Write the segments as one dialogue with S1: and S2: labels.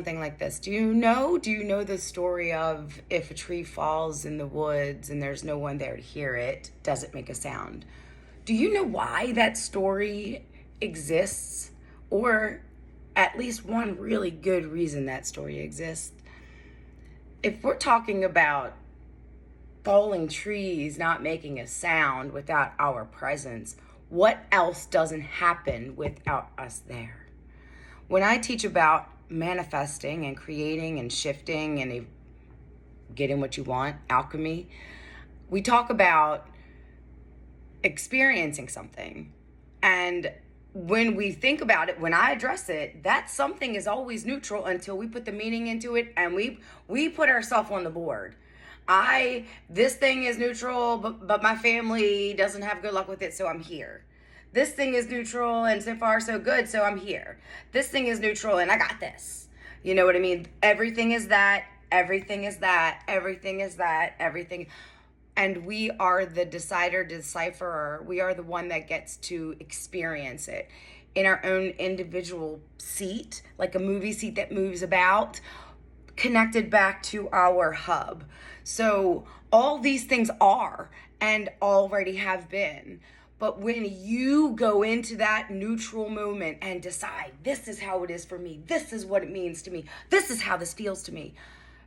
S1: something like this. Do you know the story of if a tree falls in the woods and there's no one there to hear it, does it make a sound? Do you know why that story exists? Or at least one really good reason that story exists? If we're talking about falling trees not making a sound without our presence, what else doesn't happen without us there? When I teach about manifesting and creating and shifting and getting what you want, alchemy, we talk about experiencing something. And when we think about it, when I address it, that something is always neutral until we put the meaning into it and we put ourselves on the board. This thing is neutral, but my family doesn't have good luck with it, so I'm here. This thing is neutral and so far so good, so I'm here. This thing is neutral and I got this. You know what I mean? Everything is that, everything is that, everything is that, everything. And we are the decider, decipherer. We are the one that gets to experience it in our own individual seat, like a movie seat that moves about, connected back to our hub. So all these things are and already have been. But when you go into that neutral moment and decide, this is how it is for me, this is what it means to me, this is how this feels to me,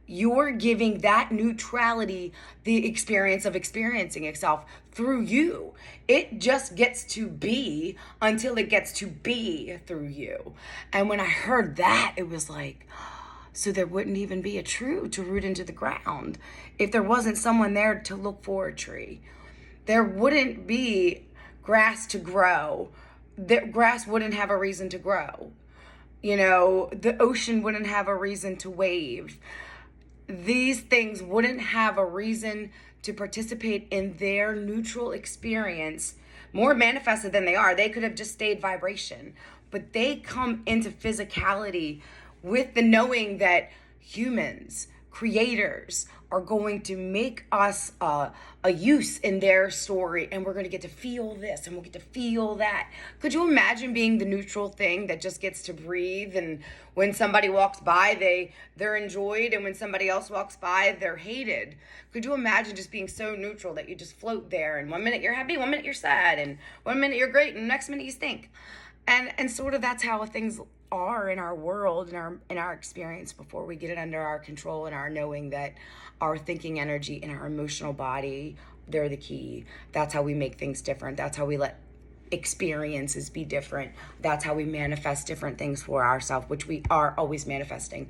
S1: you're giving that neutrality the experience of experiencing itself through you. It just gets to be until it gets to be through you. And when I heard that, it was like, so there wouldn't even be a tree to root into the ground if there wasn't someone there to look for a tree. There wouldn't be grass to grow. The grass wouldn't have a reason to grow. You know, the ocean wouldn't have a reason to wave. These things wouldn't have a reason to participate in their neutral experience, more manifested than they are. They could have just stayed vibration, but they come into physicality with the knowing that humans, creators, are going to make us a use in their story, and we're going to get to feel this and we'll get to feel that. Could you imagine being the neutral thing that just gets to breathe, and when somebody walks by they're enjoyed, and when somebody else walks by they're hated? Could you imagine just being so neutral that you just float there, and 1 minute you're happy, 1 minute you're sad, and 1 minute you're great, and the next minute you stink? And sort of that's how things are in our world, in our experience, before we get it under our control and our knowing that our thinking energy and our emotional body, they're the key. That's how we make things different. That's how we let experiences be different. That's how we manifest different things for ourselves, which we are always manifesting.